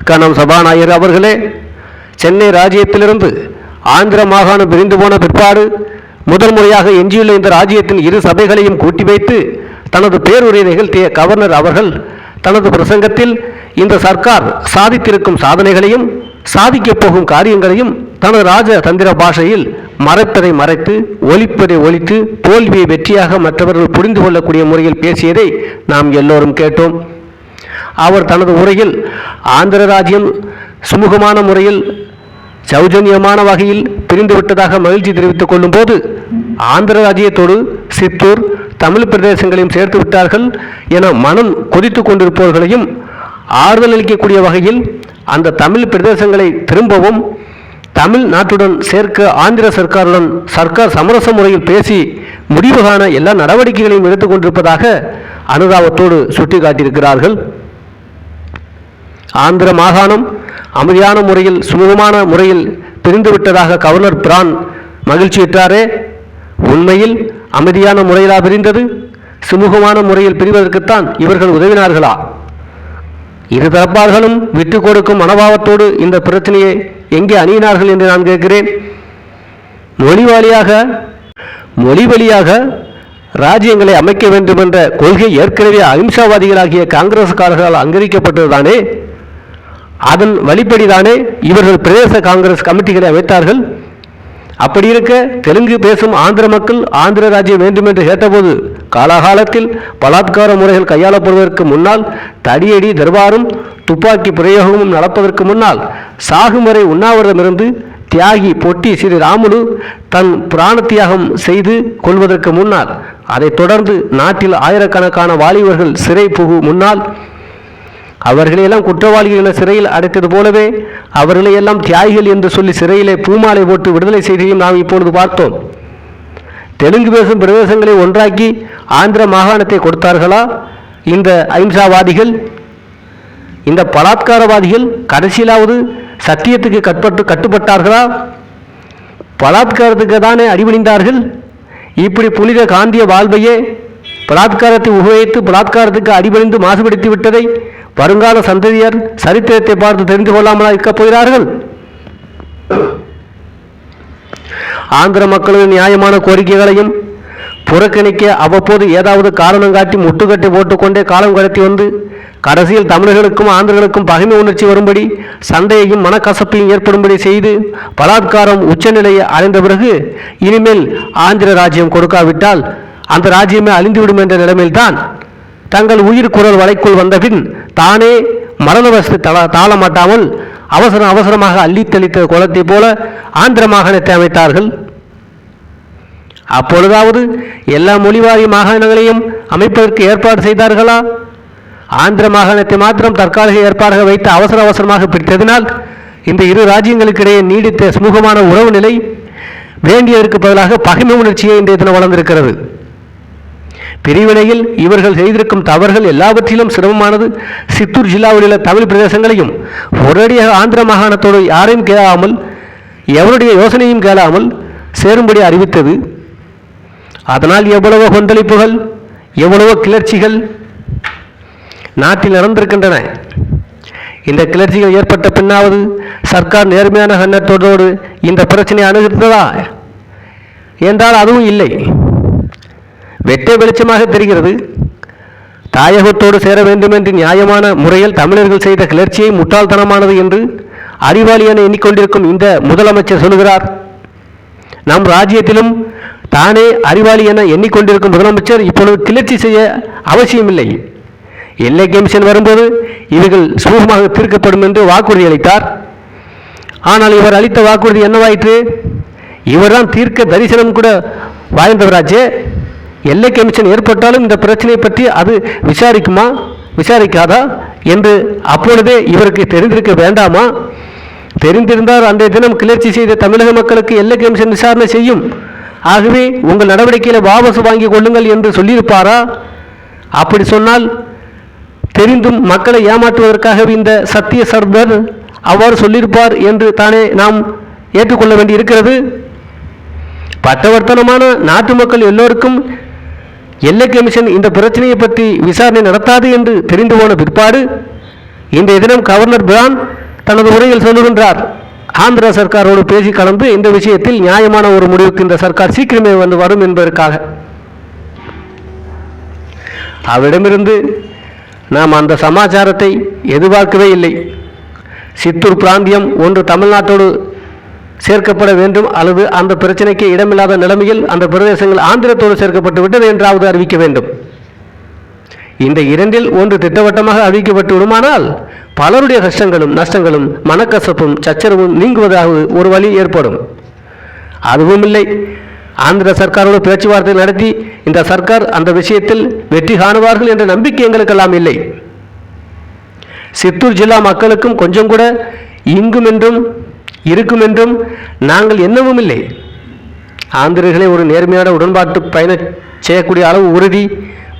கனம் சபாநாயகர் அவர்களே, சென்னை ராஜ்யத்திலிருந்து ஆந்திர மாகாணம் பிரிந்து போன பிற்பாடு முதல் முறையாக எஞ்சியுள்ள இந்த ராஜ்யத்தின் இரு சபைகளையும் கூட்டி வைத்து தனது பேருரை நிகழ்த்திய கவர்னர் அவர்கள் தனது பிரசங்கத்தில் இந்த சர்க்கார் சாதித்திருக்கும் சாதனைகளையும் சாதிக்கப் போகும் காரியங்களையும் தனது ராஜதந்திர பாஷையில் மறைப்பதை மறைத்து ஒலிப்பதை ஒலித்து தோல்வியை வெற்றியாக மற்றவர்கள் புரிந்து கொள்ளக்கூடிய முறையில் பேசியதை நாம் எல்லோரும் கேட்டோம். அவர் தனது உரையில் ஆந்திர ராஜ்யம் சுமூகமான முறையில் சௌஜன்யமான வகையில் பிரிந்துவிட்டதாக மகிழ்ச்சி தெரிவித்துக் கொள்ளும் போது ஆந்திர ராஜ்யத்தோடு சித்தூர் தமிழ் பிரதேசங்களையும் சேர்த்து விட்டார்கள் என மனம் கொதித்து கொண்டிருப்பவர்களையும் ஆறுதல் அளிக்கக்கூடிய வகையில் அந்த தமிழ் பிரதேசங்களை திரும்பவும் தமிழ் நாட்டுடன் சேர்க்க ஆந்திர சர்க்காருடன் சர்க்கார் சமரச முறையில் பேசி முடிவு காண எல்லா நடவடிக்கைகளையும் எடுத்துக்கொண்டிருப்பதாக அனுதாபத்தோடு சுட்டிக்காட்டியிருக்கிறார்கள். ஆந்திர மாகாணம் அமைதியான முறையில் சுமூகமான முறையில் பிரிந்துவிட்டதாக கவர்னர் பிரான் மகிழ்ச்சியுற்றாரே. உண்மையில் அமைதியான முறையிலா பிரிந்தது? சுமூகமான முறையில் பிரிவதற்குத்தான் இவர்கள் உதவினார்களா? இரு தரப்பார்களும் விட்டு கொடுக்கும் மனோபாவத்தோடு இந்த பிரச்சனையை எங்கே அணியினார்கள் என்று நான் கேட்கிறேன். மொழி வழியாக ராஜ்யங்களை அமைக்க வேண்டும் என்ற கொள்கை ஏற்கனவே அஹிம்சாவாதிகளாகிய காங்கிரஸ்காரர்களால் அங்கீகரிக்கப்பட்டதுதானே? அதன் வழிப்படிதானே இவர்கள் பிரதேச காங்கிரஸ் கமிட்டிகளை அமைத்தார்கள். அப்படி இருக்க தெலுங்கு பேசும் ஆந்திர மக்கள் ஆந்திர ராஜ்யம் வேண்டும் என்று கேட்டபோது காலாகாலத்தில் பலாத்கார முறைகள் கையாளப்படுவதற்கு முன்னால் தடியடி தர்பாரும் துப்பாக்கி பிரயோகமும் நடப்பதற்கு முன்னால் சாகுமுறை உண்ணாவிரதமிருந்து தியாகி பொட்டி ஸ்ரீராமுலு தன் பிராண தியாகம் செய்து கொள்வதற்கு முன்னால் அதைத் தொடர்ந்து நாட்டில் ஆயிரக்கணக்கான வாலிபர்கள் சிறை புகு முன்னால் அவர்களையெல்லாம் குற்றவாளிகள் என சிறையில் அடைத்தது போலவே அவர்களையெல்லாம் தியாகிகள் என்று சொல்லி சிறையிலே பூமாலை போட்டு விடுதலை செய்தியும் நாம் இப்பொழுது பார்த்தோம். தெலுங்கு பேசும் பிரதேசங்களை ஒன்றாக்கி ஆந்திர மாகாணத்தை கொடுத்தார்களா இந்த அஹிம்சாவாதிகள்? இந்த பலாத்காரவாதிகள் கடைசியிலாவது சத்தியத்துக்கு கட்டுப்பட்டார்களா? பலாத்காரத்துக்கு தானே அடிபணிந்தார்கள். இப்படி புனித காந்திய வாழ்வையே பலாத்காரத்தை உபயோகித்து பலாத்காரத்துக்கு அடிபணிந்து மாசுபடுத்தி விட்டதை வருங்கால சந்ததியர் சரித்திரத்தை பார்த்து தெரிந்து கொள்ளாமலா இருக்கப் போகிறார்கள்? ஆந்திர மக்களின் நியாயமான கோரிக்கைகளையும் புறக்கணிக்க அவ்வப்போது ஏதாவது காரணம் காட்டி முட்டுக்கட்டை போட்டுக்கொண்டே காலம் கடத்தி வந்து கடைசியில் தமிழர்களுக்கும் ஆந்திரர்களுக்கும் பகைமை உணர்ச்சி வரும்படி சண்டையையும் மனக்கசப்பையும் ஏற்படும்படி செய்து பலாத்காரம் உச்சநிலையை அடைந்த பிறகு இனிமேல் ஆந்திர ராஜ்யம் கொடுக்காவிட்டால் அந்த ராஜ்யமே அழிந்துவிடும் என்ற நிலைமையில்தான் தங்கள் உயிர் குரல் வலைக்குள் வந்தபின் தானே மரணவஸ்து தாளமாட்டாமல் அவசரமாக அள்ளித்தளித்த குளத்தை போல ஆந்திர மாகாணத்தை அமைத்தார்கள். அப்பொழுதாவது எல்லா மொழிவாரி மாகாணங்களையும் அமைப்பதற்கு ஏற்பாடு செய்தார்களா? ஆந்திர மாகாணத்தை மாத்திரம் தற்காலிக ஏற்பாடாக வைத்து அவசரமாக பிடித்ததினால் இந்த இரு ராஜ்யங்களுக்கிடையே நீடித்த சுமூகமான உறவு நிலை வேண்டியதற்கு பதிலாக பகைமை உணர்ச்சியை இன்றைய தினம் வளர்ந்திருக்கிறது. பிரிவினையில் இவர்கள் செய்திருக்கும் தவறுகள் எல்லாவற்றிலும் சிரமமானது சித்தூர் ஜில்லாவில் உள்ள தமிழ் பிரதேசங்களையும் ஒரேடியாக ஆந்திர மாகாணத்தோடு யாரையும் கேளாமல் எவருடைய யோசனையும் கேளாமல் சேரும்படி அறிவித்தது. அதனால் எவ்வளவோ கொந்தளிப்புகள் எவ்வளவோ கிளர்ச்சிகள் நாட்டில் நடந்திருக்கின்றன. இந்த கிளர்ச்சிகள் ஏற்பட்ட பின்னாவது சர்க்கார் நேர்மையான எண்ணத்தோடு இந்த பிரச்சனையை அணுகிறதா என்றால் அதுவும் இல்லை. வெட்ட வெளிச்சமாக தெரிகிறது. தாயகத்தோடு சேர வேண்டும் என்று நியாயமான முறையில் தமிழர்கள் செய்த கிளர்ச்சியை முட்டாள்தனமானது என்று அறிவாளி என எண்ணிக்கொண்டிருக்கும் இந்த முதலமைச்சர் சொல்கிறார். நம் ராஜ்யத்திலும் தானே அறிவாளி என எண்ணிக்கொண்டிருக்கும் முதலமைச்சர் இப்பொழுது கிளர்ச்சி செய்ய அவசியமில்லை. எல்லை கமிஷன் வரும்போது இவர்கள் சுமூகமாக தீர்க்கப்படும் என்று வாக்குறுதி அளித்தார். ஆனால் இவர் அளித்த வாக்குறுதி என்னவாயிற்று? இவர்தான் தீர்க்க தரிசனம் கூட வாய்ந்தவராச்சே. எல்லை கமிஷன் ஏற்பட்டாலும் இந்த பிரச்சனையை பற்றி அது விசாரிக்காதா என்று அப்பொழுதே இவருக்கு தெரிந்திருக்க வேண்டாமா? தெரிந்திருந்தால் அன்றைய தினம் கிளர்ச்சி செய்த தமிழக மக்களுக்கு எல்லை கமிஷன் விசாரணை செய்யும், ஆகவே உங்கள் நடவடிக்கையில் வாபஸ் வாங்கி கொள்ளுங்கள் என்று சொல்லியிருப்பாரா? அப்படி சொன்னால் தெரிந்தும் மக்களை ஏமாற்றுவதற்காக இந்த சத்திய சர்வர் அவ்வாறு சொல்லியிருப்பார் என்று தானே நாம் ஏற்றுக்கொள்ள வேண்டி இருக்கிறது. பட்டவர்த்தனமான நாட்டு மக்கள் எல்லோருக்கும் எல்லை கமிஷன் இந்த பிரச்சனையை பற்றி விசாரணை நடத்தாது என்று தெரிந்து போன பிற்பாடு இன்றைய தினம் கவர்னர் பிரான் தனது உரையில் சொல்லுகின்றார், ஆந்திர சர்க்காரோடு பேசி கலந்து இந்த விஷயத்தில் நியாயமான ஒரு முடிவுக்கு இந்த சர்க்கார் சீக்கிரமே வரும் என்பதற்காக. அவரிடமிருந்து நாம் அந்த சமாச்சாரத்தை எதிர்பார்க்கவே இல்லை. சித்தூர் பிராந்தியம் ஒன்று தமிழ்நாட்டோடு சேர்க்கப்பட வேண்டும் அல்லது அந்த பிரச்சனைக்கு இடமில்லாத நிலைமையில் அந்த பிரதேசங்கள் ஆந்திரத்தோடு சேர்க்கப்பட்டு விட்டது என்றாவது அறிவிக்க வேண்டும். இந்த இரண்டில் ஒன்று திட்டவட்டமாக அறிவிக்கப்பட்டு விடுமானால் பலருடைய கஷ்டங்களும் நஷ்டங்களும் மனக்கசப்பும் சச்சரவும் நீங்குவதாக ஒரு வழி ஏற்படும். அதுவும் இல்லை. ஆந்திர சர்க்காரோடு பேச்சுவார்த்தை நடத்தி இந்த சர்க்கார் அந்த விஷயத்தில் வெற்றி காணுவார்கள் என்ற நம்பிக்கை எங்களுக்கெல்லாம் இல்லை. சித்தூர் ஜில்லா மக்களுக்கும் கொஞ்சம் கூட இங்கும் என்றும் இருக்கும் என்றும் நாங்கள் எண்ணவும் இல்லை. ஆந்திரர்களை ஒரு நேர்மையான உடன்பாட்டு பயணம் செய்யக்கூடிய அளவு உறுதி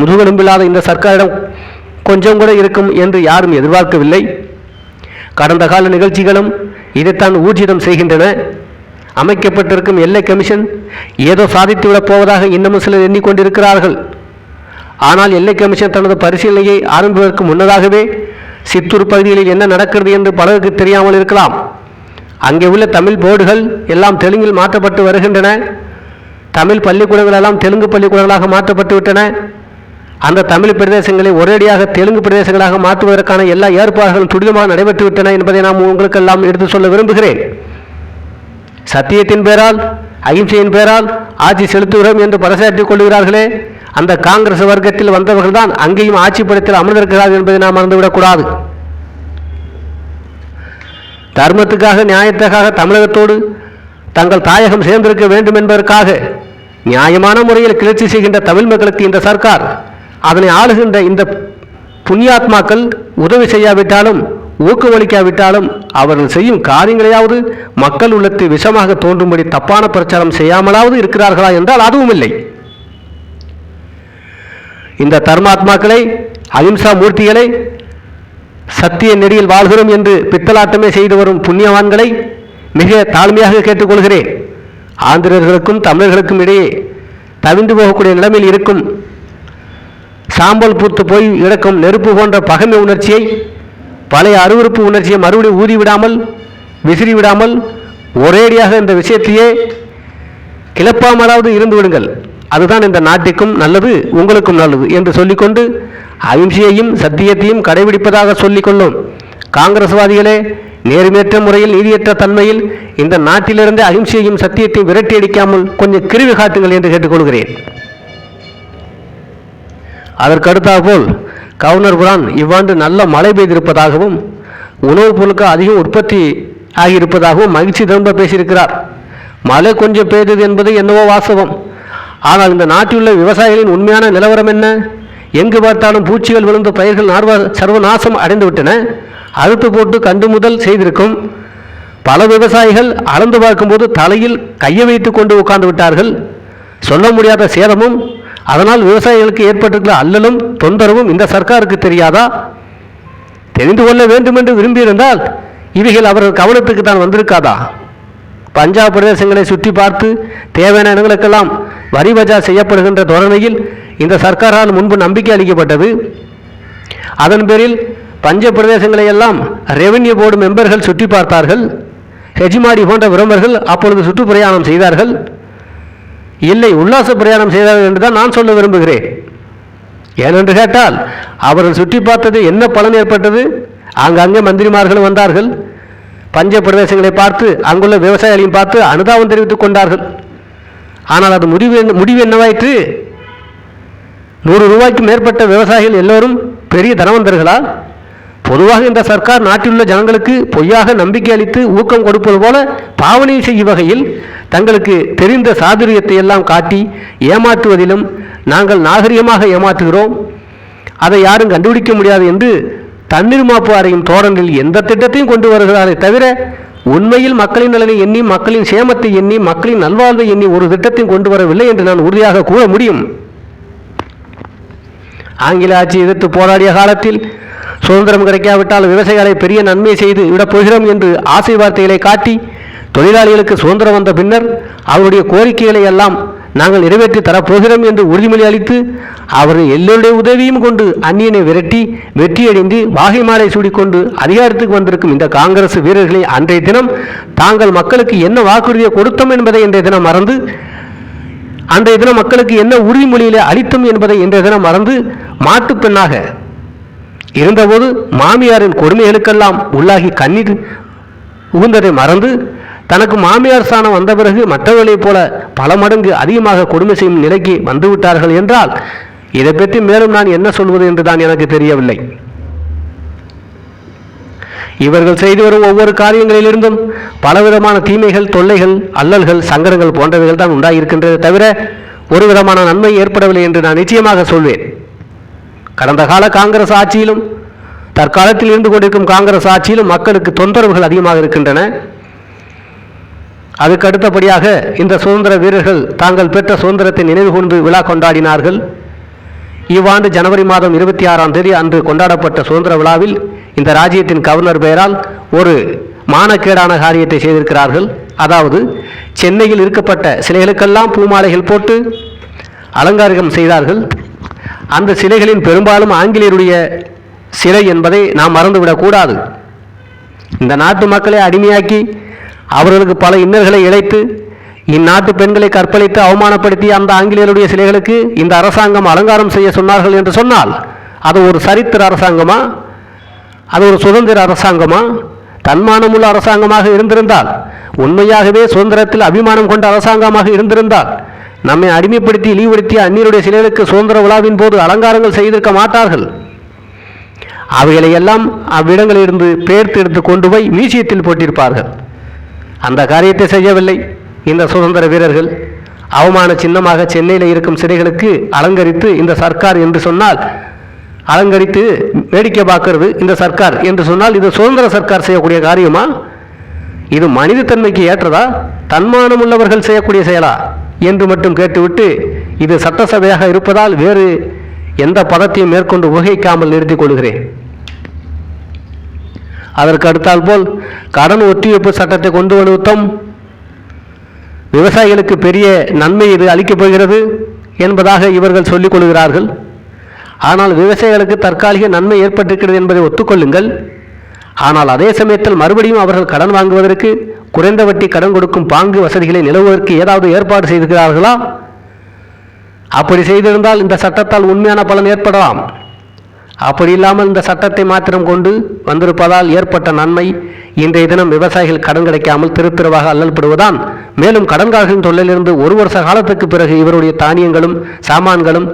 முதுகெலும்பில்லாத இந்த சர்க்காரிடம் கொஞ்சம் கூட இருக்கும் என்று யாரும் எதிர்பார்க்கவில்லை. கடந்த கால நிகழ்ச்சிகளும் இதைத்தான் ஊர்ஜிதம் செய்கின்றன. அமைக்கப்பட்டிருக்கும் எல்லை கமிஷன் ஏதோ சாதித்துவிடப் போவதாக இன்னமும் சிலர் எண்ணிக்கொண்டிருக்கிறார்கள். ஆனால் எல்லை கமிஷன் தனது பரிசீலனையை ஆரம்பிப்பதற்கு முன்னதாகவே சித்தூர் பகுதிகளில் என்ன நடக்கிறது என்று பலருக்கு தெரியாமல் இருக்கலாம். அங்கே உள்ள தமிழ் போர்டுகள் எல்லாம் தெலுங்கில் மாற்றப்பட்டு வருகின்றன. தமிழ் பள்ளிக்கூடங்கள் எல்லாம் தெலுங்கு பள்ளிக்கூடங்களாக மாற்றப்பட்டு விட்டன. அந்த தமிழ் பிரதேசங்களை ஒரேடியாக தெலுங்கு பிரதேசங்களாக மாற்றுவதற்கான எல்லா ஏற்பாடுகளும் துரிதமாக நடைபெற்று விட்டன என்பதை நாம் உங்களுக்கெல்லாம் எடுத்து சொல்ல விரும்புகிறேன். சத்தியத்தின் பேரால் அகிம்சையின் பேரால் ஆட்சி செலுத்துகிறோம் என்று பறைசாற்றிக் கொள்கிறார்களே, அந்த காங்கிரஸ் வர்க்கத்தில் வந்தவர்கள் தான் அங்கேயும் ஆட்சி படத்தில் அமர்ந்திருக்கிறார்கள் என்பதை நாம் மறந்துவிடக்கூடாது. தர்மத்துக்காக நியாயத்துக்காக தமிழகத்தோடு தங்கள் தாயகம் சேர்ந்திருக்க வேண்டும் என்பதற்காக நியாயமான முறையில் கிளர்ச்சி செய்கின்ற தமிழ் மக்களுக்கு இந்த சர்க்கார், அதனை ஆளுகின்ற இந்த புண்ணியாத்மாக்கள் உதவி செய்யாவிட்டாலும் ஊக்கமளிக்காவிட்டாலும் அவர்கள் செய்யும் காரியங்களையாவது மக்கள் உள்ளத்தை விஷமாக தோன்றும்படி தப்பான பிரச்சாரம் செய்யாமலாவது இருக்கிறார்களா என்றால் அதுவும் இல்லை. இந்த தர்மாத்மாக்களை, அஹிம்சா மூர்த்திகளை, சத்திய நெறியில் வாழ்கிறோம் என்று பித்தலாட்டமே செய்து வரும் புண்ணியவான்களை மிக தாழ்மையாக கேட்டுக்கொள்கிறேன். ஆந்திரர்களுக்கும் தமிழர்களுக்கும் இடையே தவிந்து போகக்கூடிய நிலைமையில் இருக்கும் சாம்பல் பூத்து போய் இழக்கும் நெருப்பு போன்ற பகைமை உணர்ச்சியை, பழைய அருவருப்பு உணர்ச்சியை மறுபடியும் ஊதிவிடாமல் விசிறிவிடாமல் ஒரேடியாக இந்த விஷயத்தையே கிளப்பாமலாவது இருந்து விடுங்கள். அதுதான் இந்த நாட்டுக்கும் நல்லது, உங்களுக்கும் நல்லது என்று சொல்லிக்கொண்டு அகிம்சையையும் சத்தியத்தையும் கடைபிடிப்பதாக சொல்லிக்கொள்ளும் காங்கிரஸ்வாதிகளே, நேர்மையற்ற முறையில் நீதியற்ற தன்மையில் இந்த நாட்டிலிருந்து அகிம்சையையும் சத்தியத்தையும் விரட்டி அடிக்காமல் கொஞ்சம் கிருவி காட்டுங்கள் என்று கேட்டுக்கொள்கிறேன். அதற்கடுத்தாற்போல் கவர்னர் பிரான் இவ்வாண்டு நல்ல மழை பெய்திருப்பதாகவும் உணவுப் பொருட்கள் அதிகம் உற்பத்தி ஆகியிருப்பதாகவும் மகிழ்ச்சி திரும்ப பேசியிருக்கிறார். மழை கொஞ்சம் பெய்தது என்பது என்னவோ வாஸ்தவம். ஆனால் இந்த நாட்டிலுள்ள விவசாயிகளின் உண்மையான நிலவரம் என்ன? எங்கு பார்த்தாலும் பூச்சிகள் விழுந்து பயிர்கள் சர்வநாசம் அடைந்துவிட்டன. அறுத்து போட்டு கண்டு முதல் செய்திருக்கும் பல விவசாயிகள் அளந்து பார்க்கும்போது தலையில் கையை வைத்து கொண்டு உட்கார்ந்து விட்டார்கள். சொல்ல முடியாத சேதமும் அதனால் விவசாயிகளுக்கு ஏற்பட்டிருக்கிற அல்லலும் தொந்தரவும் இந்த சர்க்காருக்கு தெரியாதா? தெரிந்து கொள்ள வேண்டும் என்று விரும்பியிருந்தால் இவைகள் அவர்கள் கவனத்துக்கு தான் வந்திருக்காதா? பஞ்சாப் பிரதேசங்களை சுற்றி பார்த்து தேவையான இடங்களுக்கெல்லாம் வரி வஜா செய்யப்படுகின்ற தோரணையில் இந்த சர்க்காரால் முன்பு நம்பிக்கை அளிக்கப்பட்டது. அதன் பேரில் பஞ்ச பிரதேசங்களை எல்லாம் ரெவென்யூ போர்டு மெம்பர்கள் சுற்றி பார்த்தார்கள். ஹெஜ்மாடி போன்ற விரும்பர்கள் அப்பொழுது சுற்றுப்பிரயாணம் செய்தார்கள். இல்லை, உல்லாச பிரயாணம் செய்தார்கள் என்று தான் நான் சொல்ல விரும்புகிறேன். ஏனென்று கேட்டால் அவர்கள் சுற்றி பார்த்தது என்ன பலன் ஏற்பட்டது? ஆங்காங்கே மந்திரிமார்களும் வந்தார்கள். பஞ்ச பிரதேசங்களை பார்த்து அங்குள்ள விவசாயிகளையும் பார்த்து அனுதாபம் தெரிவித்துக் கொண்டார்கள். ஆனால் அது முடிவு என்னவாயிற்று? 100 ரூபாய்க்கு மேற்பட்ட விவசாயிகள் எல்லோரும் பெரிய தனவந்தர்களா? பொதுவாக இந்த சர்க்கார் நாட்டிலுள்ள ஜனங்களுக்கு பொய்யாக நம்பிக்கை அளித்து ஊக்கம் கொடுப்பது போல பாவனை செய்யும் வகையில் தங்களுக்கு தெரிந்த சாதுரியத்தை எல்லாம் காட்டி ஏமாற்றுவதிலும் நாங்கள் நாகரிகமாக ஏமாற்றுகிறோம், அதை யாரும் கண்டுபிடிக்க முடியாது என்று தண்ணீர் மாப்பு அறையும் தோரணில் எந்த திட்டத்தையும் கொண்டு வருகிறாரே தவிர உண்மையில் மக்களின் நலனை எண்ணி, மக்களின் சேமத்தை எண்ணி, மக்களின் நல்வாழ்வை எண்ணி ஒரு திட்டத்தையும் கொண்டு வரவில்லை என்று நான் உறுதியாக கூற முடியும். ஆங்கில ஆட்சி எதிர்த்து போராடிய காலத்தில் சுதந்திரம் கிடைக்காவிட்டால் விவசாயிகளை பெரிய நன்மை செய்து விடப் போகிறோம் என்று ஆசை வார்த்தைகளை காட்டி தொழிலாளிகளுக்கு சுதந்திரம் வந்த பின்னர் அவருடைய கோரிக்கைகளை எல்லாம் நாங்கள் நிறைவேற்றி தரப்போகிறோம் என்று உறுதிமொழி அளித்து அவர்கள் எல்லோருடைய உதவியும் கொண்டு அந்நியனை விரட்டி வெற்றியடைந்து வாகை மாலை சூடிக்கொண்டு அதிகாரத்துக்கு வந்திருக்கும் இந்த காங்கிரஸ் வீரர்களை அன்றைய தினம் தாங்கள் மக்களுக்கு என்ன வாக்குறுதியை கொடுத்தோம் என்பதை இன்றைய தினம் மறந்து, அன்றைய தினம் மக்களுக்கு என்ன உறுதிமொழியிலே அளித்தோம் என்பதை இன்றைய தினம் மறந்து மாட்டுப்பெண்ணாக இருந்தபோது மாமியாரின் கொடுமைகளுக்கெல்லாம் உள்ளாகி கண்ணீர் உகுந்ததை மறந்து தனக்கு மாமியார் ஸ்தானம் வந்த பிறகு மற்றவர்களைப் போல பல மடங்கு அதிகமாக கொடுமை செய்யும் நிலைக்கு வந்துவிட்டார்கள் என்றால் இதை பற்றி மேலும் நான் என்ன சொல்வது என்றுதான் எனக்கு தெரியவில்லை. இவர்கள் செய்து வரும் ஒவ்வொரு காரியங்களிலிருந்தும் பலவிதமான தீமைகள், தொல்லைகள், அல்லல்கள், சங்கடங்கள் போன்றவைகள் தான் உண்டாகியிருக்கின்றதை தவிர ஒரு விதமான நன்மை ஏற்படவில்லை என்று நான் நிச்சயமாக சொல்வேன். கடந்த கால காங்கிரஸ் ஆட்சியிலும் தற்காலத்தில் இருந்து கொண்டிருக்கும் காங்கிரஸ் ஆட்சியிலும் மக்களுக்கு தொந்தரவுகள் அதிகமாக இருக்கின்றன. அதுக்கு அடுத்தபடியாக இந்த சுதந்திர வீரர்கள் தாங்கள் பெற்ற சுதந்திரத்தை நினைவு கூர்ந்து விழா கொண்டாடினார்கள். இவ்வாண்டு ஜனவரி மாதம் 26ஆம் தேதி அன்று கொண்டாடப்பட்ட சுதந்திர விழாவில் இந்த ராஜ்யத்தின் கவர்னர் பெயரால் ஒரு மானக்கேடான காரியத்தை செய்திருக்கிறார்கள். அதாவது சென்னையில் இருக்கப்பட்ட சிலைகளுக்கெல்லாம் பூமாலைகள் போட்டு அலங்காரம் செய்தார்கள். அந்த சிலைகளின் பெரும்பாலும் ஆங்கிலேயருடைய சிலை என்பதை நாம் மறந்துவிடக்கூடாது. இந்த நாட்டு மக்களை அடிமையாக்கி அவர்களுக்கு பல இன்னல்களை இழைத்து இந்நாட்டு பெண்களை கற்பழித்து அவமானப்படுத்தி அந்த ஆங்கிலேயருடைய சிலைகளுக்கு இந்த அரசாங்கம் அலங்காரம் செய்ய சொன்னார்கள் என்று சொன்னால் அது ஒரு சரித்திர அரசாங்கமா? அது ஒரு சுதந்திர அரசாங்கமா? தன்மானமுள்ள அரசாங்கமாக இருந்திருந்தால், உண்மையாகவே சுதந்திரத்தில் அபிமானம் கொண்ட அரசாங்கமாக இருந்திருந்தால் நம்மை அடிமைப்படுத்தி இழிவுபடுத்திய அந்நியருடைய சிலைகளுக்கு சுதந்திர விழாவின் போது அலங்காரங்கள் செய்திருக்க மாட்டார்கள். அவைகளை எல்லாம் அவ்விடங்களிலிருந்து பேர்த்து எடுத்து கொண்டு போய் மியூசியத்தில் போட்டிருப்பார்கள். அந்த காரியத்தை செய்யவில்லை இந்த சுதந்திர வீரர்கள். அவமான சின்னமாக சென்னையில் இருக்கும் சிலைகளுக்கு அலங்கரித்து இந்த சர்க்கார் என்று சொன்னால், அலங்கரித்து வேடிக்கை பார்க்கிறது இந்த சர்க்கார் என்று சொன்னால் இது சுதந்திர சர்க்கார் செய்யக்கூடிய காரியமா? இது மனிதத்தன்மைக்கு ஏற்றதா? தன்மானம் உள்ளவர்கள் செய்யக்கூடிய செயலா என்று மட்டும் கேட்டுவிட்டு இது சட்டசபையாக இருப்பதால் வேறு எந்த பதத்தையும் மேற்கொண்டு உகைக்காமல் நிறுத்திக் கொள்கிறேன். அதற்கு அடுத்தால் போல் கடன் ஒத்திவைப்பு சட்டத்தை கொண்டு வந்துவிட்டோம். விவசாயிகளுக்கு பெரிய நன்மை இது அளிக்கப் போகிறது என்பதாக இவர்கள் சொல்லிக் கொள்கிறார்கள். ஆனால் விவசாயிகளுக்கு தற்காலிக நன்மை ஏற்பட்டிருக்கிறது என்பதை ஒத்துக்கொள்ளுங்கள். ஆனால் அதே சமயத்தில் மறுபடியும் அவர்கள் கடன் வாங்குவதற்கு குறைந்த வட்டி கடன் கொடுக்கும் பாங்கு வசதிகளை நிலவுவதற்கு ஏதாவது ஏற்பாடு செய்திருக்கிறார்களா? அப்படி செய்திருந்தால் இந்த சட்டத்தால் உண்மையான பலன் ஏற்படலாம். அப்படி இல்லாமல் இந்த சட்டத்தை மாத்திரம் கொண்டு வந்திருப்பதால் ஏற்பட்ட நன்மை இன்றைய தினம் விவசாயிகள் கடன் கிடைக்காமல் திருத்திரவாக அல்லல்படுவதான். மேலும் கடன்காரர்களின் தொல்லையிலிருந்து ஒரு வருஷ காலத்துக்கு பிறகு இவருடைய தானியங்களும் சாமான்களும்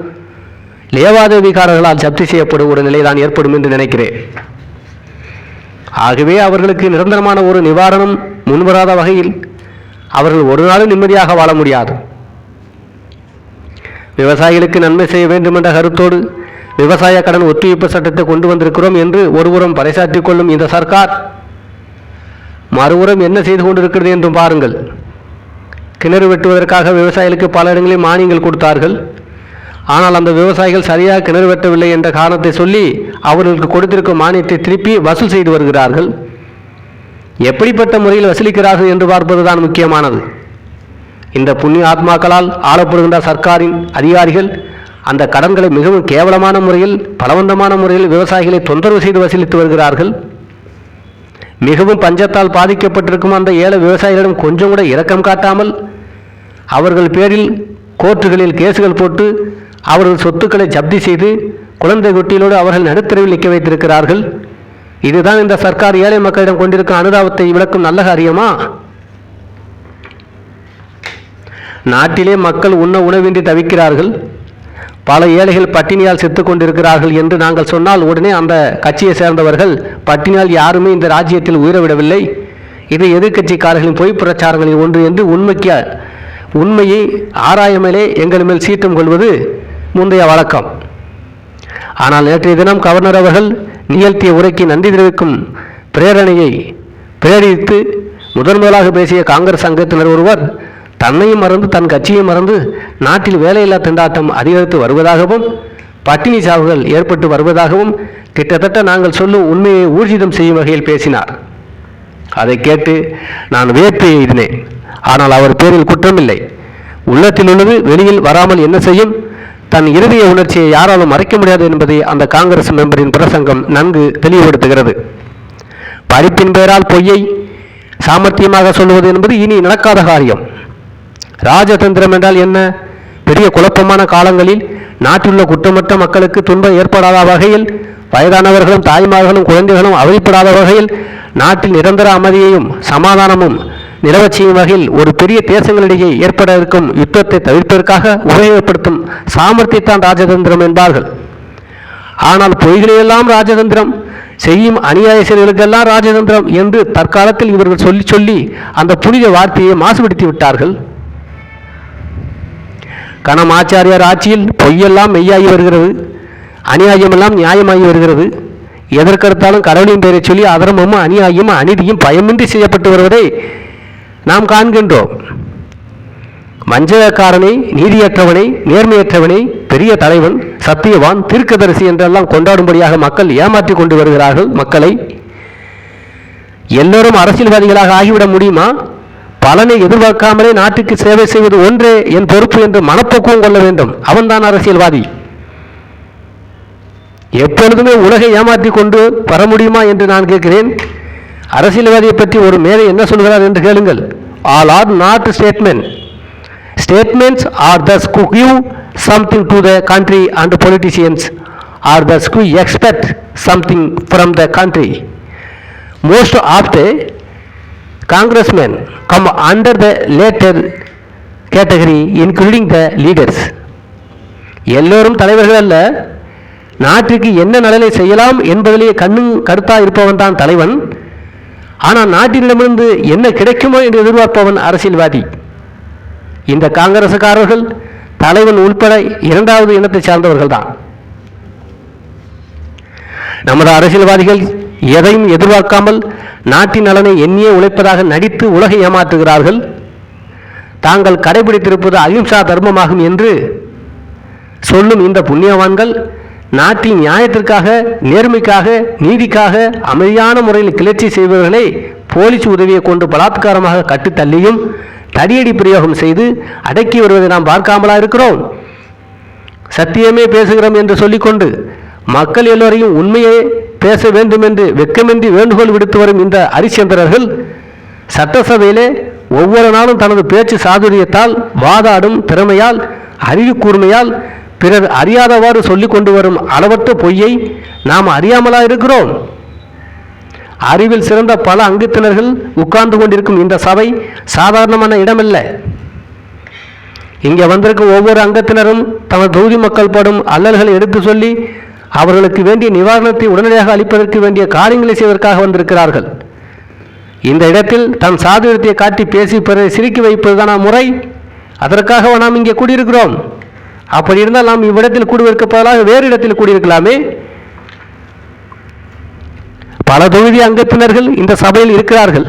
லேவாதேவிகாரர்களால் ஜப்தி செய்யப்படும் ஒரு நிலைதான் ஏற்படும் என்று நினைக்கிறேன். ஆகவே அவர்களுக்கு நிரந்தரமான ஒரு நிவாரணம் முன்வராத வகையில் அவர்கள் ஒரு நாளும் நிம்மதியாக வாழ முடியாது. விவசாயிகளுக்கு நன்மை செய்ய வேண்டும் என்ற கருத்தோடு விவசாய கடன் ஒத்திவைப்பு சட்டத்தை கொண்டு வந்திருக்கிறோம் என்று ஒருபுறம் பறைசாற்றிக் கொள்ளும் இந்த சர்க்கார் மறுபுறம் என்ன செய்து கொண்டிருக்கிறது என்றும் பாருங்கள். கிணறு வெட்டுவதற்காக விவசாயிகளுக்கு பல இடங்களில் மானியங்கள் கொடுத்தார்கள். ஆனால் அந்த விவசாயிகள் சரியாக கிணறு வெட்டவில்லை என்ற காரணத்தை சொல்லி அவர்களுக்கு கொடுத்திருக்கும் மானியத்தை திருப்பி வசூல் செய்து வருகிறார்கள். எப்படிப்பட்ட முறையில் வசூலிக்கிறார்கள் என்று பார்ப்பதுதான் முக்கியமானது. இந்த புண்ணிய ஆத்மாக்களால் ஆளப்படுகின்ற சர்க்காரின் அதிகாரிகள் அந்த கடன்களை மிகவும் கேவலமான முறையில், பலவந்தமான முறையில் விவசாயிகளை தொந்தரவு செய்து வசூலித்து வருகிறார்கள். மிகவும் பஞ்சத்தால் பாதிக்கப்பட்டிருக்கும் அந்த ஏழை விவசாயிகளிடம் கொஞ்சம் கூட இரக்கம் காட்டாமல் அவர்கள் பேரில் கோர்ட்டுகளில் கேசுகள் போட்டு அவர்கள் சொத்துக்களை ஜப்தி செய்து குழந்தை குட்டிகளோடு அவர்கள் நடுத்தரவில் நிற்க வைத்திருக்கிறார்கள். இதுதான் இந்த சர்க்கார் ஏழை மக்களிடம் கொண்டிருக்கும் அனுதாபத்தை விளக்கும் நல்ல காரியமா? நாட்டிலே மக்கள் உண்ண உணவின்றி தவிக்கிறார்கள். பல ஏழைகள் பட்டினியால் செத்து கொண்டிருக்கிறார்கள் என்று நாங்கள் சொன்னால் உடனே அந்த கட்சியை சேர்ந்தவர்கள் பட்டினியால் யாருமே இந்த ராஜ்யத்தில் உயிரவிடவில்லை, இது எதிர்கட்சிக்காரர்களின் பொய் பிரச்சாரங்களில் ஒன்று என்று உண்மையை ஆராயமலே எங்கள் மேல் சீற்றம் கொள்வது முந்தைய வழக்கம். ஆனால் நேற்றைய தினம் கவர்னர் அவர்கள் நிகழ்த்திய உரைக்கு நன்றி தெரிவிக்கும் பிரேரணையை பிரேரித்து முதலாக பேசிய காங்கிரஸ் அங்கத்தினர் ஒருவர் தன்னையும் மறந்து தன் கட்சியை மறந்து நாட்டில் வேலையில்லா திண்டாட்டம் அதிகரித்து வருவதாகவும் பட்டினி சாவுகள் ஏற்பட்டு வருவதாகவும் கிட்டத்தட்ட நாங்கள் சொல்லும் உண்மையை ஊர்ஜிதம் செய்யும் வகையில் பேசினார். அதை கேட்டு நான் வியப்பு எய்தினேன். ஆனால் அவர் பேரில் குற்றமில்லை. உள்ளத்தில் உள்ளது வெளியில் வராமல் என்ன செய்யும்? தன் இருதய உணர்ச்சியை யாராலும் மறைக்க முடியாது என்பதை அந்த காங்கிரஸ் மெம்பரின் பிரசங்கம் நன்கு தெளிவுபடுத்துகிறது. படிப்பின் பெயரால் பொய்யை சாமர்த்தியமாக சொல்வது என்பது இனி நடக்காத காரியம். ராஜதந்திரம் என்றால் என்ன? பெரிய குழப்பமான காலங்களில் நாட்டிலுள்ள குற்றமற்ற மக்களுக்கு துன்பம் ஏற்படாத வகையில், வயதானவர்களும் தாய்மார்களும் குழந்தைகளும் அவதிப்படாத வகையில், நாட்டில் நிரந்தர அமைதியையும் சமாதானமும் நிலவச் செய்யும் வகையில் ஒரு பெரிய தேசங்களிடையே ஏற்பட இருக்கும் யுத்தத்தை தவிர்ப்பதற்காக உபயோகப்படுத்தும் சாமர்த்தியத்தான் ராஜதந்திரம் என்பார்கள். ஆனால் பொய்களையெல்லாம் ராஜதந்திரம், செய்யும் அநியாய செயல்களுக்கெல்லாம் ராஜதந்திரம் என்று தற்காலத்தில் இவர்கள் சொல்லி சொல்லி அந்த புனித வார்த்தையை மாசுபடுத்தி விட்டார்கள். கணம் ஆச்சாரியார் ஆட்சியில் பொய்யெல்லாம் மெய்யாகி வருகிறது, அநியாயமெல்லாம் நியாயமாகி வருகிறது. எதற்கெடுத்தாலும் கடவுளின் பெயரை சொல்லி அதர்மமும் அநியாயமும் அநீதியும் பயமின்றி செய்யப்பட்டு வருவதை நாம் காண்கின்றோம். வஞ்சகக்காரனை, நீதியற்றவனை, நேர்மையற்றவனை பெரிய தலைவன், சத்தியவான், தீர்க்கதரிசி என்றெல்லாம் கொண்டாடும்படியாக மக்கள் ஏமாற்றி கொண்டு வருகிறார்கள் மக்களை. எல்லோரும் அரசியல்வாதிகளாக ஆகிவிட முடியுமா? பலனை எதிர்பார்க்காமலே நாட்டுக்கு சேவை செய்வது ஒன்றே என் பொறுப்பு என்று மனப்போக்குவம் கொள்ள வேண்டும். அவன்தான் அரசியல்வாதி. எப்பொழுதுமே உலகை ஏமாற்றி கொண்டு வர முடியுமா என்று நான் கேட்கிறேன். அரசியல்வாதியை பற்றி ஒரு மேலே என்ன சொல்கிறார் என்று கேளுங்கள். All are not statements. Statements are those who give something to the country, and politicians are those who expect something from the country. Most of the congressmen come under the latter category, including the leaders. எல்லோரும் தலைவர்கள் அல்ல. நாட்டுக்கு என்ன நலனை செய்யலாம் என்பதிலே கண்ணும் கருத்தா இருப்பவன் தான் தலைவன். ஆனால் நாட்டினிடமிருந்து என்ன கிடைக்குமோ என்று எதிர்பார்ப்பவன் அரசியல்வாதி. இந்த காங்கிரசுக்காரர்கள் தலைவன் உள்பட இரண்டாவது இனத்தை சார்ந்தவர்கள் தான். நமது அரசியல்வாதிகள் எதையும் எதிர்பார்க்காமல் நாட்டின் நலனை எண்ணியே உழைப்பதாக நடித்து உலகை ஏமாற்றுகிறார்கள். தாங்கள் கடைபிடித்திருப்பது அகிம்சா தர்மமாகும் என்று சொல்லும் இந்த புண்ணியவான்கள் நாட்டின் நியாயத்திற்காக, நேர்மைக்காக, நீதிக்காக அமைதியான முறையில் கிளர்ச்சி செய்பவர்களை போலீஸ் உதவியை கொண்டு பலாத்காரமாக கட்டுத்தள்ளியும் தடியடி பிரயோகம் செய்து அடக்கி வருவதை நாம் பார்க்காமலா இருக்கிறோம்? சத்தியமே பேசுகிறோம் என்று சொல்லிக்கொண்டு மக்கள் எல்லோரையும் உண்மையே பேச வேண்டும் என்று வெட்கமின்றி வேண்டுகோள் விடுத்து வரும் இந்த அரிச்சந்திரர்கள் சட்டசபையிலே ஒவ்வொரு நாளும் தனது பேச்சு சாதுரியத்தால், வாதாடும் திறமையால், அறிவு கூர்மையால் பிறர் அறியாதவாறு சொல்லிக் கொண்டு வரும் அளவற்ற பொய்யை நாம் அறியாமலா இருக்கிறோம்? அறிவில் சிறந்த பல அங்கத்தினர்கள் உட்கார்ந்து கொண்டிருக்கும் இந்த சபை சாதாரணமான இடமல்ல. இங்கே வந்திருக்கும் ஒவ்வொரு அங்கத்தினரும் தமது தொகுதி மக்கள் படும் அல்லல்களை எடுத்து சொல்லி அவர்களுக்கு வேண்டிய நிவாரணத்தை உடனடியாக அளிப்பதற்கு வேண்டிய காரியங்களை செய்வதற்காக வந்திருக்கிறார்கள். இந்த இடத்தில் தன் சாதுரியத்தை காட்டி பேசி பிறரை சிரிக்க வைப்பதுதான முறை? அதற்காக நாம் இங்கே கூடியிருக்கிறோம். அப்படி இருந்தால் நாம் இவ்விடத்தில் கூடுவதற்கு பதிலாக வேறு இடத்தில் கூடியிருக்கலாமே. பல தொகுதி அங்கத்தினர்கள் இந்த சபையில் இருக்கிறார்கள்.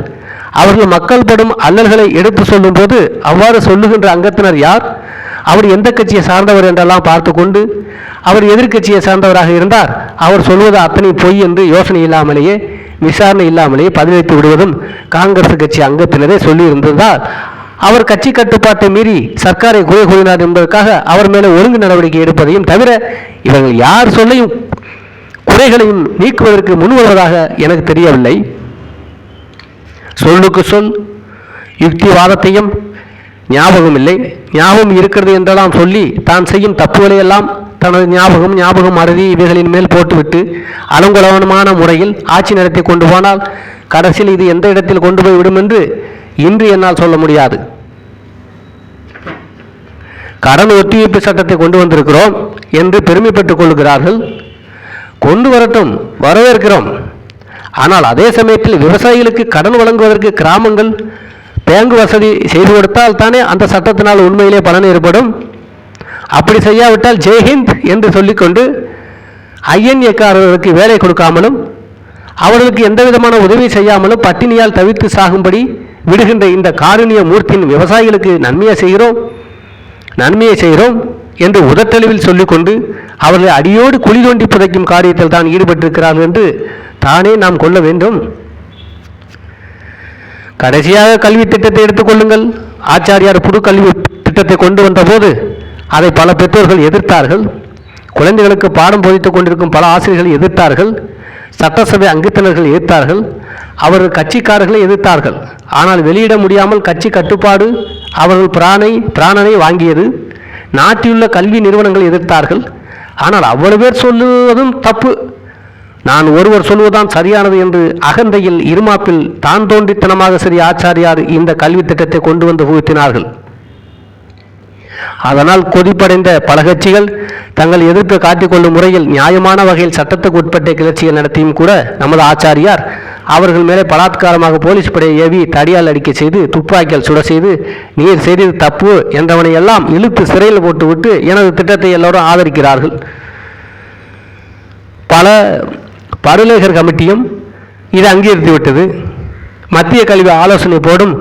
அவர்கள் மக்கள் படும் அல்லல்களை எடுத்து சொல்லும் போது அவ்வாறு சொல்லுகின்ற அங்கத்தினர் யார், அவர் எந்த கட்சியை சார்ந்தவர் என்றெல்லாம் பார்த்து கொண்டு, அவர் எதிர்கட்சியை சார்ந்தவராக இருந்தார் அவர் சொல்வது அத்தனை பொய் என்று யோசனை இல்லாமலேயே, விசாரணை இல்லாமலேயே பதிலளித்து விடுவதும் காங்கிரஸ் கட்சி அங்கத்தினரே சொல்லியிருந்ததால் அவர் கட்சி கட்டுப்பாட்டை மீறி சர்க்காரை குறை கூறினார் என்பதற்காக அவர் மேலே ஒழுங்கு நடவடிக்கை எடுப்பதையும் தவிர இவர்கள் யார் சொல்லையும் குறைகளையும் நீக்குவதற்கு முன்வருவதாக எனக்கு தெரியவில்லை. சொல்லுக்கு சொல், யுக்திவாதத்தையும் ஞாபகம் இல்லை, ஞாபகம் இருக்கிறது என்றெல்லாம் சொல்லி தான் செய்யும் தப்புகளை எல்லாம் தனது ஞாபகம் மறதி இவைகளின் மேல் போட்டுவிட்டு அலங்கோலமான முறையில் ஆட்சி நடத்தி கொண்டு போனால் கடைசியில் இது எந்த இடத்தில் கொண்டு போய் விடும் என்று இன்று என்னால் சொல்ல முடியாது. கடன் ஒத்திவைப்பு சட்டத்தை கொண்டு வந்திருக்கிறோம் என்று பெருமைப்பட்டுக் கொள்கிறார்கள். கொண்டு வரட்டும், வரவேற்கிறோம். ஆனால் அதே சமயத்தில் விவசாயிகளுக்கு கடன் வழங்குவதற்கு கிராமங்கள் பேங்கு வசதி செய்து கொடுத்தால் தானே அந்த சட்டத்தினால் உண்மையிலே பலன் ஏற்படும். அப்படி செய்யாவிட்டால் ஜெய்ஹிந்த் என்று சொல்லிக்கொண்டு ஐஎன்ஏக்காரர்களுக்கு வேலை கொடுக்காமலும் அவர்களுக்கு எந்த விதமான உதவி செய்யாமலும் பட்டினியால் தவிர்த்து சாகும்படி விடுகின்ற இந்த காருண்ய மூர்த்தியின் விவசாயிகளுக்கு நன்மையை செய்கிறோம் என்று உதட்டளவில் சொல்லிக்கொண்டு அவர்களை அடியோடு குழி தோண்டி புதைக்கும் காரியத்தில் தான் ஈடுபட்டிருக்கிறார்கள் என்று தானே நாம் கொள்ள வேண்டும். கடைசியாக கல்வி திட்டத்தை எடுத்துக்கொள்ளுங்கள். ஆச்சாரியார் புது கல்வி திட்டத்தை கொண்டு வந்தபோது அதை பல பெற்றோர்கள் எதிர்த்தார்கள். குழந்தைகளுக்கு பாடம் போதித்துக் கொண்டிருக்கும் பல ஆசிரியர்கள் எதிர்த்தார்கள். சட்டசபை அங்கத்தினர்கள் எதிர்த்தார்கள். அவர்கள் கட்சிக்காரர்களை எதிர்த்தார்கள். ஆனால் வெளியிட முடியாமல் கட்சி கட்டுப்பாடு அவர்கள் பிராணனை வாங்கியது. நாட்டிலுள்ள கல்வி நிறுவனங்கள் எதிர்த்தார்கள். ஆனால் அவ்வளவு பேர் சொல்லுவதும் தப்பு, நான் ஒருவர் சொல்வதுதான் சரியானது என்று அகந்தையில் இருமாப்பில் தான் தோன்றித்தனமாக ஸ்ரீ ஆச்சாரியார் இந்த கல்வி திட்டத்தை கொண்டு வந்து புகுத்தினார்கள். அதனால் கொதிப்படைந்த பல கட்சிகள் தங்கள் எதிர்ப்பை காட்டிக்கொள்ளும் முறையில் நியாயமான வகையில் சட்டத்துக்கு உட்பட்ட கிளர்ச்சிகள் நடத்தியும் கூட நமது ஆச்சாரியார் அவர்கள் மேலே பலாத்காரமாக போலீஸ் படையை ஏவி தடியால் அடிக்க செய்து துப்பாக்கியால் சுட செய்து நீர் செய்தது தப்பு என்றவனை எல்லாம் இழுத்து சிறையில் போட்டுவிட்டு எனது திட்டத்தை எல்லோரும் ஆதரிக்கிறார்கள். பல பருலேகர் கமிட்டியும் இதை அங்கீகரித்துவிட்டது. மத்திய கல்வி ஆலோசனை போர்டும்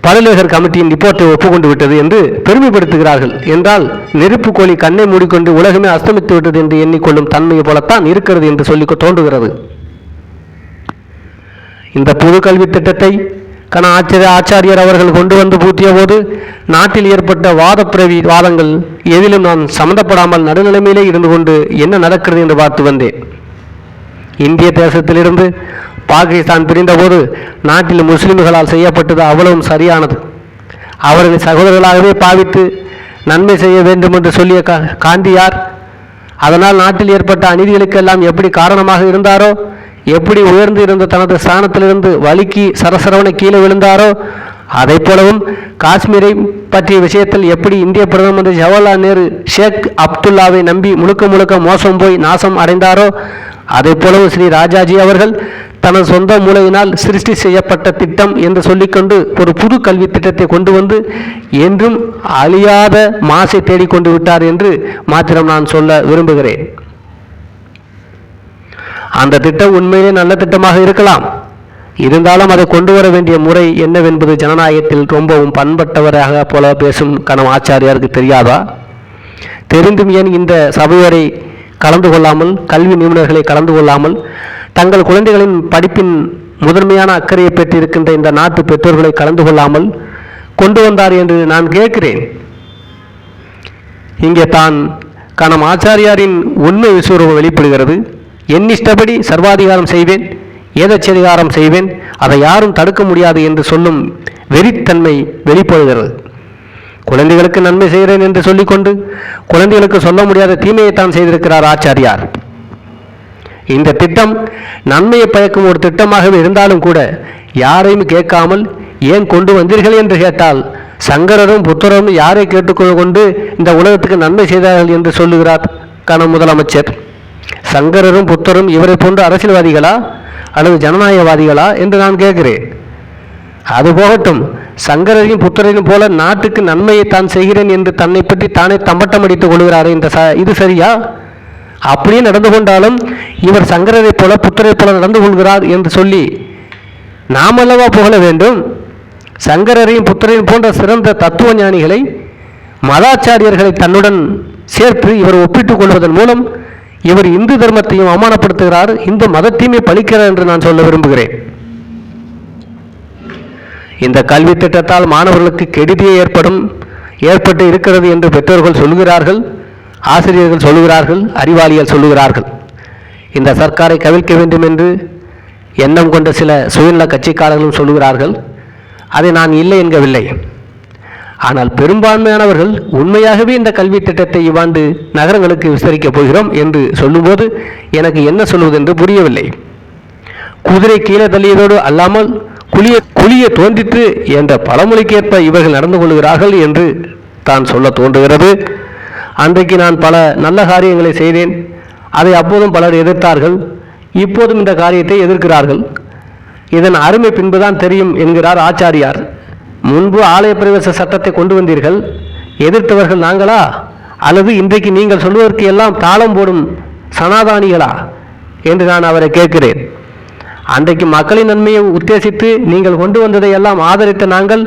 பருலேகர் கமிட்டியின் ரிப்போர்ட்டை ஒப்புக்கொண்டு விட்டது என்று பெருமைப்படுத்துகிறார்கள். என்றால் நெருப்பு கோழி கண்ணை மூடிக்கொண்டு உலகமே அஸ்தமித்து விட்டது என்று எண்ணிக்கொள்ளும் தன்மையை போலத்தான் இருக்கிறது என்று சொல்லி தோன்றுகிறது. இந்த புது கல்வி திட்டத்தை ஆச்சாரியர் அவர்கள் கொண்டு வந்து பூட்டிய போது நாட்டில் ஏற்பட்ட வாதங்கள் எதிலும் நான் சம்பந்தப்படாமல் நடுநிலைமையிலே இருந்து கொண்டு என்ன நடக்கிறது என்று பார்த்து வந்தேன். இந்திய தேசத்திலிருந்து பாகிஸ்தான் பிரிந்தபோது நாட்டில் முஸ்லிம்களால் செய்யப்பட்டது அவ்வளவும் சரியானது. அவர்களை சகோதரர்களாகவே பாவித்து நன்மை செய்ய வேண்டும் என்று சொல்லிய காந்தியார் அதனால் நாட்டில் ஏற்பட்ட அநீதிகளுக்கெல்லாம் எப்படி காரணமாக இருந்தாரோ, எப்படி உயர்ந்து இருந்த தனது ஸ்தானத்திலிருந்து வலிக்கு சரசரவனை கீழே விழுந்தாரோ, அதை போலவும் காஷ்மீரை பற்றிய விஷயத்தில் எப்படி இந்திய பிரதம மந்திரி ஜவஹர்லால் நேரு ஷேக் அப்துல்லாவை நம்பி முழுக்க மோசம் போய் நாசம் அடைந்தாரோ, அதை போலவும் ஸ்ரீ ராஜாஜி அவர்கள் தனது சொந்த மூளையினால் சிருஷ்டி செய்யப்பட்ட திட்டம் என்று சொல்லிக்கொண்டு ஒரு புது கல்வி திட்டத்தை கொண்டு வந்து என்றும் அழியாத மாசை தேடிக்கொண்டு விட்டார் என்று மாத்திரம் நான் சொல்ல விரும்புகிறேன். அந்த திட்டம் உண்மையிலே நல்ல திட்டமாக இருக்கலாம். இருந்தாலும் அதை கொண்டு வர வேண்டிய முறை என்னவென்பது ஜனநாயகத்தில் ரொம்பவும் பண்பட்டவராக போல பேசும் ஆச்சாரியாருக்கு தெரியாதா? தெரிந்தும் ஏன் இந்த சபையோரை கலந்து கொள்ளாமல், கல்வி நிபுணர்களை கலந்து கொள்ளாமல், தங்கள் குழந்தைகளின் படிப்பின் முதன்மையான அக்கறையை பெற்றிருக்கின்ற இந்த நாட்டு பெற்றோர்களை கலந்து கொள்ளாமல் கொண்டு வந்தார் என்று நான் கேட்கிறேன். இங்கே தான் ஆச்சாரியாரின் உண்மை விசுவரூபம் வெளிப்படுகிறது. என் இஷ்டப்படி சர்வாதிகாரம் செய்வேன், ஏதச்சதிகாரம் செய்வேன், அதை யாரும் தடுக்க முடியாது என்று சொல்லும் வெறித்தன்மை வெளிப்படுகிறது. குழந்தைகளுக்கு நன்மை செய்கிறேன் என்று சொல்லிக்கொண்டு குழந்தைகளுக்கு சொல்ல முடியாத தீமையைத்தான் செய்திருக்கிறார் ஆச்சாரியார். இந்த திட்டம் நன்மையை பயக்கும் ஒரு திட்டமாகவே இருந்தாலும் கூட யாரையும் கேட்காமல் ஏன் கொண்டு வந்தீர்கள் என்று கேட்டால் சங்கரரும் புத்தரும் யாரை கேட்டுக்கொண்டு இந்த உலகத்துக்கு நன்மை செய்தார்கள் என்று சொல்லுகிறார் முதலமைச்சர். சங்கரரும் புத்தரும் இவரை போன்ற அரசியல்வாதிகளா அல்லது ஜனநாயகவாதிகளா என்று நான் கேட்கிறேன். அது போகட்டும், சங்கரையும் புத்தரையும் போல நாட்டுக்கு நன்மையை தான் செய்கிறேன் என்று தன்னை பற்றி தானே தம்பட்டம் அடித்துக் கொள்கிறார். இது சரியா? அப்படியே நடந்து கொண்டாலும் இவர் சங்கரரை போல புத்தரை போல நடந்து கொள்கிறார் என்று சொல்லி நாம் அல்லவா புகழ வேண்டும்? சங்கரரையும் புத்தரையும் போன்ற சிறந்த தத்துவ ஞானிகளை, மதாச்சாரியர்களை தன்னுடன் சேர்த்து இவர் ஒப்பிட்டுக் கொள்வதன் மூலம் இவர் இந்து தர்மத்தையும் அவமானப்படுத்துகிறார், இந்த மதத்தையுமே பழிக்கிறார் என்று நான் சொல்ல விரும்புகிறேன். இந்த கல்வி திட்டத்தால் மாணவர்களுக்கு கெடுதியே ஏற்பட்டு இருக்கிறது என்று பெற்றோர்கள் சொல்கிறார்கள், ஆசிரியர்கள் சொல்லுகிறார்கள், அறிவாளிகள் சொல்லுகிறார்கள். இந்த சர்க்காரை கவிழ்க்க வேண்டும் என்று எண்ணம் கொண்ட சில சுயநல கட்சிக்காரர்களும் சொல்லுகிறார்கள். அதை நான் இல்லை என்கவில்லை. ஆனால் பெரும்பான்மையானவர்கள் உண்மையாகவே இந்த கல்வி திட்டத்தை இவ்வாண்டு நகரங்களுக்கு விஸ்தரிக்கப் போகிறோம் என்று சொல்லும்போது எனக்கு என்ன சொல்வது என்று புரியவில்லை. குதிரை கீழே தள்ளியதோடு அல்லாமல் குழிய தோன்றிற்று என்ற பழமொழிக்கேற்ப இவர்கள் நடந்து கொள்கிறார்கள் என்று தான் சொல்ல தோன்றுகிறது. அன்றைக்கு நான் பல நல்ல காரியங்களை செய்தேன், அதை அப்போதும் பலர் எதிர்த்தார்கள், இப்போதும் இந்த காரியத்தை எதிர்க்கிறார்கள். இதன் அருமை பின்புதான் தெரியும் என்கிறார் ஆச்சாரியார். முன்பு ஆலய பிரவேச சட்டத்தை கொண்டு வந்தீர்கள், எதிர்த்தவர்கள் நாங்களா அல்லது இன்றைக்கு நீங்கள் சொல்வதற்கு எல்லாம் தாளம் போடும் சனாதானிகளா என்று நான் அவரை கேட்கிறேன். அன்றைக்கு மக்களின் நன்மையை உத்தேசித்து நீங்கள் கொண்டு வந்ததை எல்லாம் ஆதரித்த நாங்கள்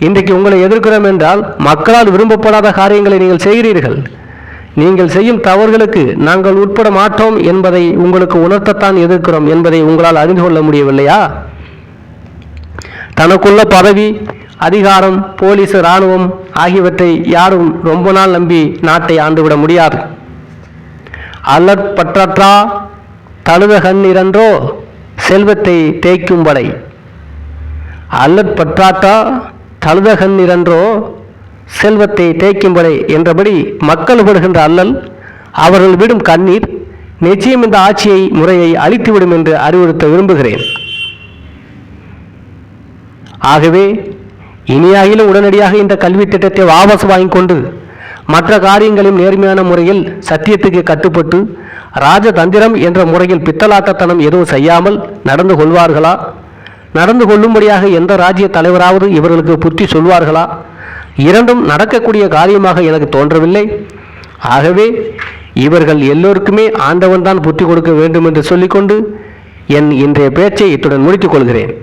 இன்றைக்கு உங்களை எதிர்க்கிறோம் என்றால் மக்களால் விரும்பப்படாத காரியங்களை நீங்கள் செய்கிறீர்கள். நீங்கள் செய்யும் தவறுகளுக்கு நாங்கள் உட்பட மாட்டோம் என்பதை உங்களுக்கு உணர்த்தத்தான் எதிர்க்கிறோம் என்பதை உங்களால் அறிந்து கொள்ள முடியவில்லையா? தனக்குள்ள பதவி அதிகாரம், போலீஸ், இராணுவம் ஆகியவற்றை யாரும் ரொம்ப நாள் நம்பி நாட்டை ஆண்டுவிட முடியாது. அல்லற்பற்றா தழுத கண்ணிரன்றோ செல்வத்தை தேய்க்கும் வலை. அல்லற்பற்றாற்றா தழுத கண்ணிரன்றோ செல்வத்தை தேய்க்கும் வலை என்றபடி மக்கள் படுகின்ற அல்லல், அவர்கள் விடும் கண்ணீர் நிச்சயம் இந்த ஆட்சியை முறையை அழித்துவிடும் என்று அறிவுறுத்த விரும்புகிறேன். ஆகவே இனியாகிலும் உடனடியாக இந்த கல்வி திட்டத்தை வாபஸ் வாங்கிக் கொண்டு மற்ற காரியங்களையும் நேர்மையான முறையில் சத்தியத்துக்கு கட்டுப்பட்டு ராஜதந்திரம் என்ற முறையில் பித்தலாட்டத்தனம் எதுவும் செய்யாமல் நடந்து கொள்வார்களா? நடந்து கொள்ளும்படியாக எந்த ராஜ்ய தலைவராவது இவர்களுக்கு புத்தி சொல்வார்களா? இரண்டும் நடக்கக்கூடிய காரியமாக எனக்கு தோன்றவில்லை. ஆகவே இவர்கள் எல்லோருக்குமே ஆண்டவன் தான் புத்தி கொடுக்க வேண்டும் என்று சொல்லிக்கொண்டு என் இன்றைய பேச்சை இத்துடன் முடித்துக் கொள்கிறேன்.